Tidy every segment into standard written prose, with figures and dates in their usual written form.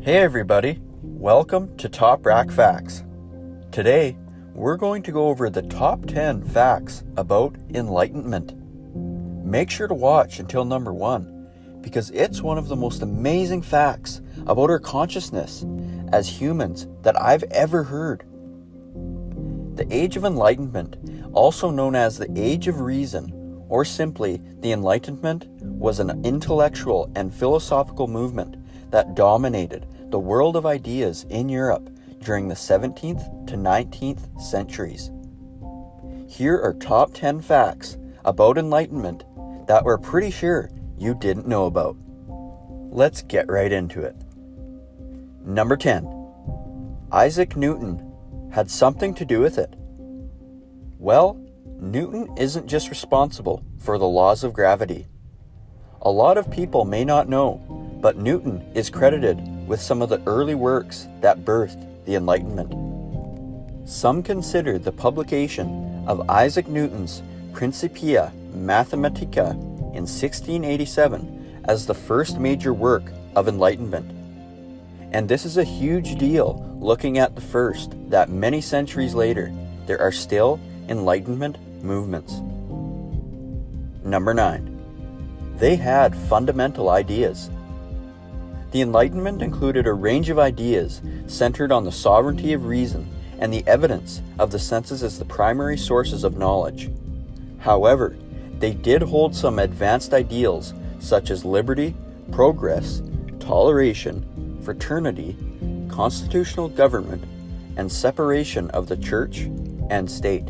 Hey everybody, welcome to Top Rack Facts. Today, we're going to go over the top 10 facts about enlightenment. Make sure to watch until number 1, because it's one of the most amazing facts about our consciousness as humans that I've ever heard. The Age of Enlightenment, also known as the Age of Reason, or simply the Enlightenment, was an intellectual and philosophical movement that dominated the world of ideas in Europe during the 17th to 19th centuries. Here are top 10 facts about enlightenment that we're pretty sure you didn't know about. Let's get right into it. Number 10. Isaac Newton had something to do with it. Well, Newton isn't just responsible for the laws of gravity. A lot of people may not know, but Newton is credited with some of the early works that birthed the Enlightenment. Some consider the publication of Isaac Newton's Principia Mathematica in 1687 as the first major work of enlightenment. And this is a huge deal looking at the first that many centuries later there are still enlightenment movements. Number 9. They had fundamental ideas. The Enlightenment included a range of ideas centered on the sovereignty of reason and the evidence of the senses as the primary sources of knowledge. However, they did hold some advanced ideals such as liberty, progress, toleration, fraternity, constitutional government, and separation of the church and state.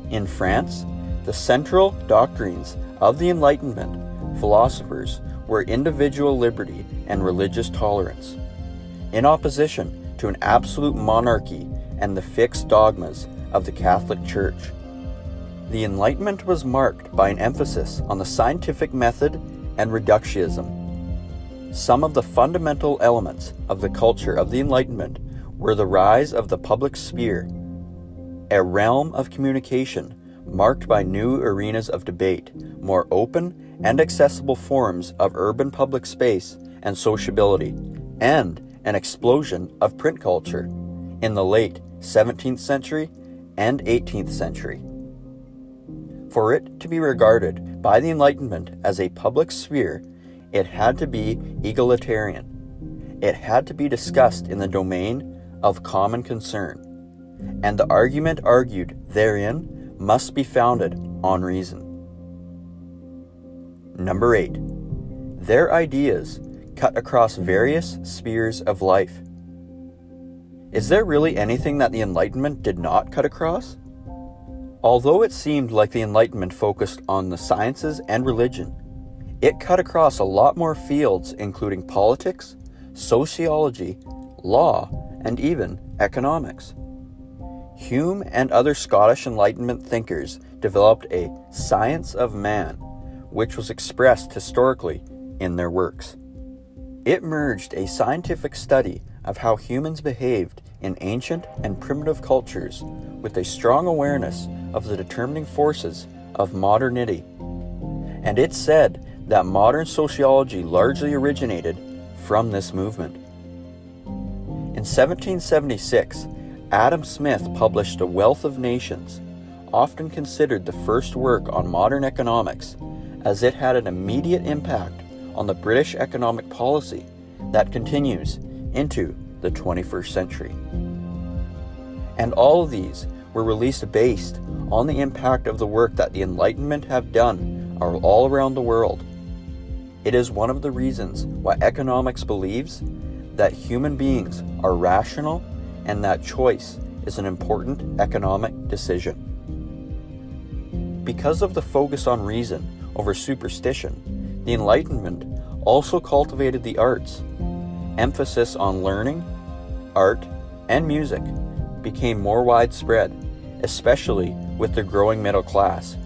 In France, the central doctrines of the Enlightenment philosophers were individual liberty and religious tolerance, in opposition to an absolute monarchy and the fixed dogmas of the Catholic Church. The Enlightenment was marked by an emphasis on the scientific method and reductionism. Some of the fundamental elements of the culture of the Enlightenment were the rise of the public sphere, a realm of communication marked by new arenas of debate, more open and accessible forms of urban public space and sociability, and an explosion of print culture in the late 17th century and 18th century. For it to be regarded by the Enlightenment as a public sphere, it had to be egalitarian. It had to be discussed in the domain of common concern, and the argument argued therein must be founded on reason. Number 8. Their ideas cut across various spheres of life. Is there really anything that the Enlightenment did not cut across? Although it seemed like the Enlightenment focused on the sciences and religion, it cut across a lot more fields including politics, sociology, law, and even economics. Hume and other Scottish Enlightenment thinkers developed a science of man, which was expressed historically in their works. It merged a scientific study of how humans behaved in ancient and primitive cultures with a strong awareness of the determining forces of modernity. And it said that modern sociology largely originated from this movement. In 1776, Adam Smith published A Wealth of Nations, often considered the first work on modern economics, as it had an immediate impact on the British economic policy that continues into the 21st century. And all of these were released based on the impact of the work that the Enlightenment have done all around the world. It is one of the reasons why economics believes that human beings are rational and that choice is an important economic decision. Because of the focus on reason over superstition, the Enlightenment also cultivated the arts. Emphasis on learning, art, and music became more widespread, especially with the growing middle class.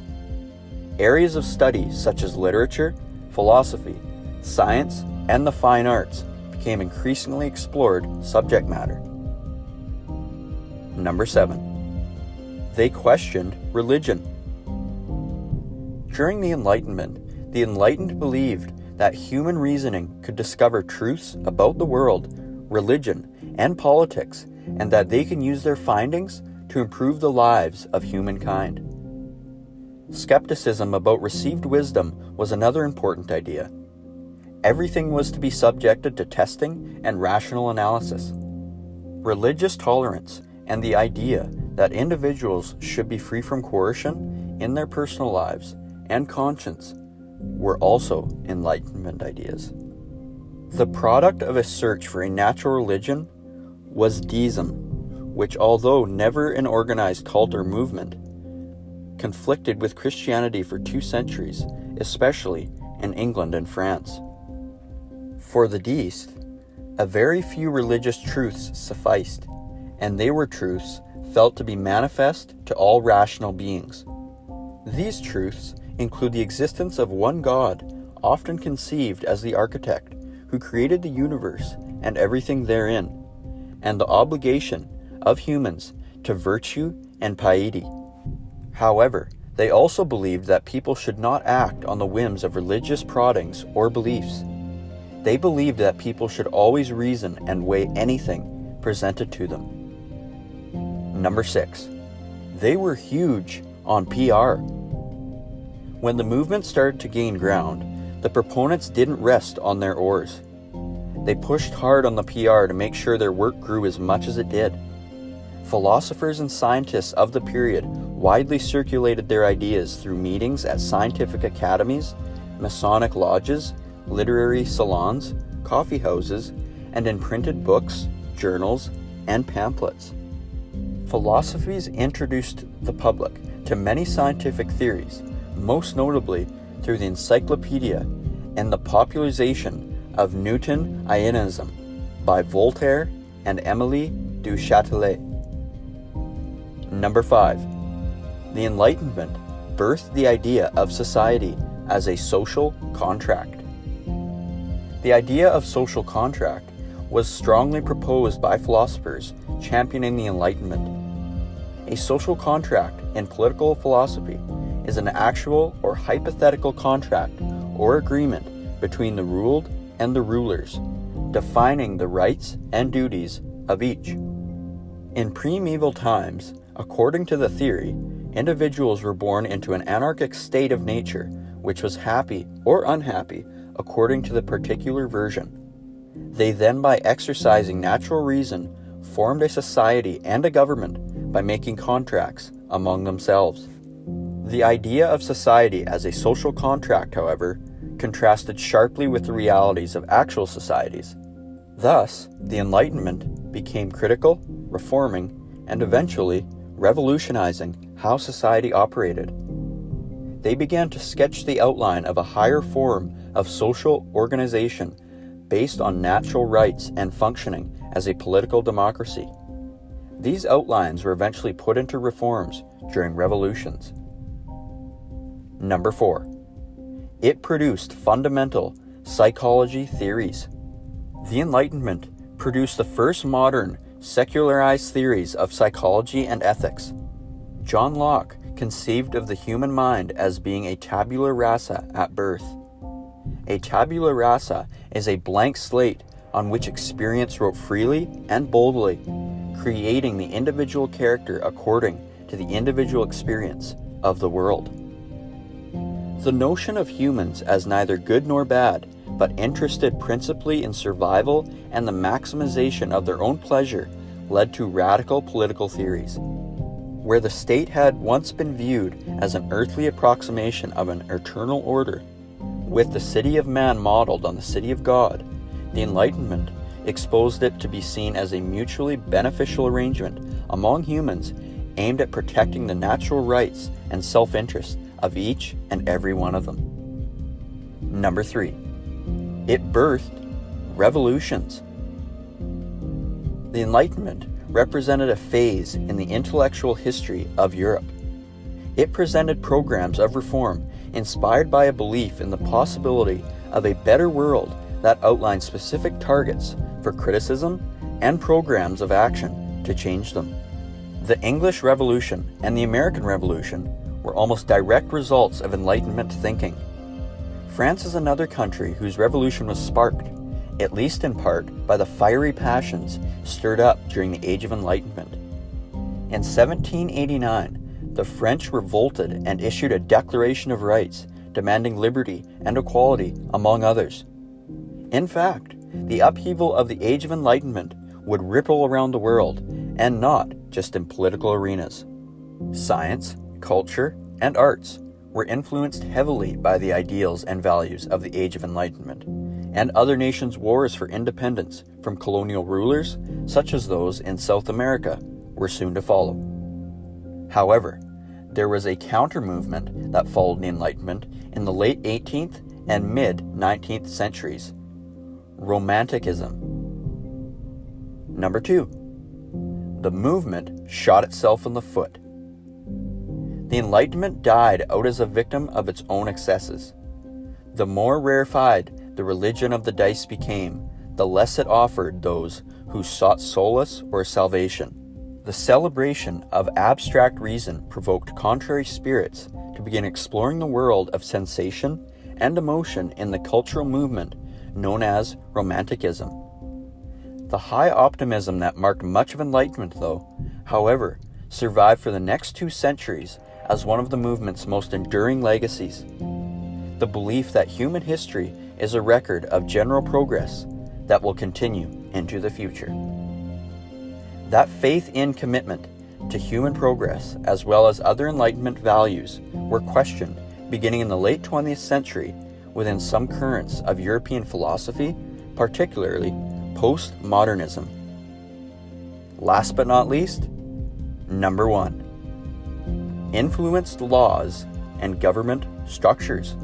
Areas of study such as literature, philosophy, science, and the fine arts became increasingly explored subject matter. Number 7. They questioned religion. During the Enlightenment, the enlightened believed that human reasoning could discover truths about the world, religion, and politics, and that they can use their findings to improve the lives of humankind. Skepticism about received wisdom was another important idea. Everything was to be subjected to testing and rational analysis. Religious tolerance and the idea that individuals should be free from coercion in their personal lives and conscience were also Enlightenment ideas. The product of a search for a natural religion was deism, which, although never an organized cult or movement, conflicted with Christianity for 2 centuries, especially in England and France. For the deist, a very few religious truths sufficed, and they were truths felt to be manifest to all rational beings. These truths include the existence of one God, often conceived as the architect, who created the universe and everything therein, and the obligation of humans to virtue and piety. However, they also believed that people should not act on the whims of religious proddings or beliefs. They believed that people should always reason and weigh anything presented to them. Number 6. They were huge on PR. When the movement started to gain ground, the proponents didn't rest on their oars. They pushed hard on the PR to make sure their work grew as much as it did. Philosophers and scientists of the period widely circulated their ideas through meetings at scientific academies, Masonic lodges, literary salons, coffee houses, and in printed books, journals, and pamphlets. Philosophies introduced the public to many scientific theories, most notably through the encyclopedia and the popularization of Newtonianism by Voltaire and Émile du Châtelet. Number 5. The Enlightenment birthed the idea of society as a social contract. The idea of social contract was strongly proposed by philosophers championing the Enlightenment. A social contract in political philosophy is an actual or hypothetical contract or agreement between the ruled and the rulers, defining the rights and duties of each. In pre-medieval times, according to the theory, individuals were born into an anarchic state of nature, which was happy or unhappy according to the particular version. They then, by exercising natural reason, formed a society and a government by making contracts among themselves. The idea of society as a social contract, however, contrasted sharply with the realities of actual societies. Thus, the Enlightenment became critical, reforming, and eventually revolutionizing how society operated. They began to sketch the outline of a higher form of social organization based on natural rights and functioning as a political democracy. These outlines were eventually put into reforms during revolutions. Number 4. It produced fundamental psychology theories. The Enlightenment produced the first modern, secularized theories of psychology and ethics. John Locke conceived of the human mind as being a tabula rasa at birth. A tabula rasa is a blank slate on which experience wrote freely and boldly, creating the individual character according to the individual experience of the world. The notion of humans as neither good nor bad, but interested principally in survival and the maximization of their own pleasure, led to radical political theories. Where the state had once been viewed as an earthly approximation of an eternal order, with the city of man modeled on the city of God, the Enlightenment exposed it to be seen as a mutually beneficial arrangement among humans aimed at protecting the natural rights and self-interest of each and every one of them. Number 3. It birthed revolutions. The Enlightenment represented a phase in the intellectual history of Europe. It presented programs of reform inspired by a belief in the possibility of a better world that outlined specific targets for criticism and programs of action to change them. The English Revolution and the American Revolution were almost direct results of Enlightenment thinking. France is another country whose revolution was sparked, at least in part, by the fiery passions stirred up during the Age of Enlightenment. In 1789, the French revolted and issued a Declaration of Rights demanding liberty and equality, among others. In fact, the upheaval of the Age of Enlightenment would ripple around the world, and not just in political arenas. Science, culture, and arts were influenced heavily by the ideals and values of the Age of Enlightenment, and other nations' wars for independence from colonial rulers, such as those in South America, were soon to follow. However, there was a counter-movement that followed the Enlightenment in the late 18th and mid-19th centuries: Romanticism. Number 2. The movement shot itself in the foot. The Enlightenment died out as a victim of its own excesses. The more rarefied the religion of the dice became, the less it offered those who sought solace or salvation. The celebration of abstract reason provoked contrary spirits to begin exploring the world of sensation and emotion in the cultural movement known as Romanticism. The high optimism that marked much of Enlightenment, though, however, survived for the next 2 centuries as one of the movement's most enduring legacies. The belief that human history is a record of general progress that will continue into the future. That faith in commitment to human progress, as well as other Enlightenment values, were questioned beginning in the late 20th century within some currents of European philosophy, particularly postmodernism. Last but not least, number 1. Influenced laws and government structures.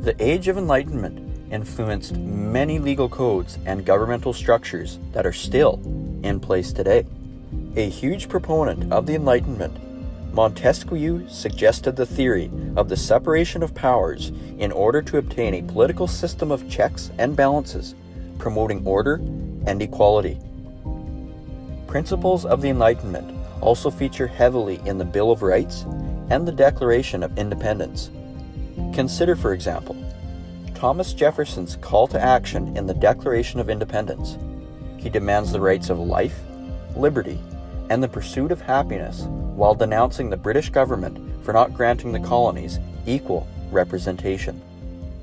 The Age of Enlightenment influenced many legal codes and governmental structures that are still in place today. A huge proponent of the Enlightenment, Montesquieu suggested the theory of the separation of powers in order to obtain a political system of checks and balances, promoting order and equality. Principles of the Enlightenment also feature heavily in the Bill of Rights and the Declaration of Independence. Consider, for example, Thomas Jefferson's call to action in the Declaration of Independence. He demands the rights of life, liberty, and the pursuit of happiness while denouncing the British government for not granting the colonies equal representation.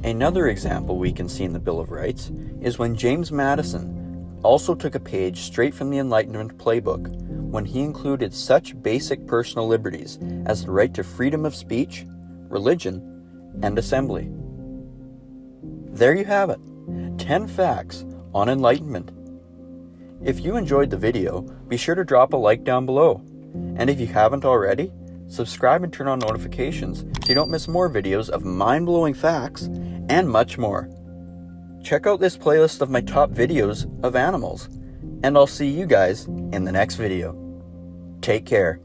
Another example we can see in the Bill of Rights is when James Madison also took a page straight from the Enlightenment playbook when he included such basic personal liberties as the right to freedom of speech, religion, and assembly. There you have it, 10 facts on Enlightenment. If you enjoyed the video, be sure to drop a like down below. And if you haven't already, subscribe and turn on notifications so you don't miss more videos of mind-blowing facts and much more. Check out this playlist of my top videos of animals, and I'll see you guys in the next video. Take care.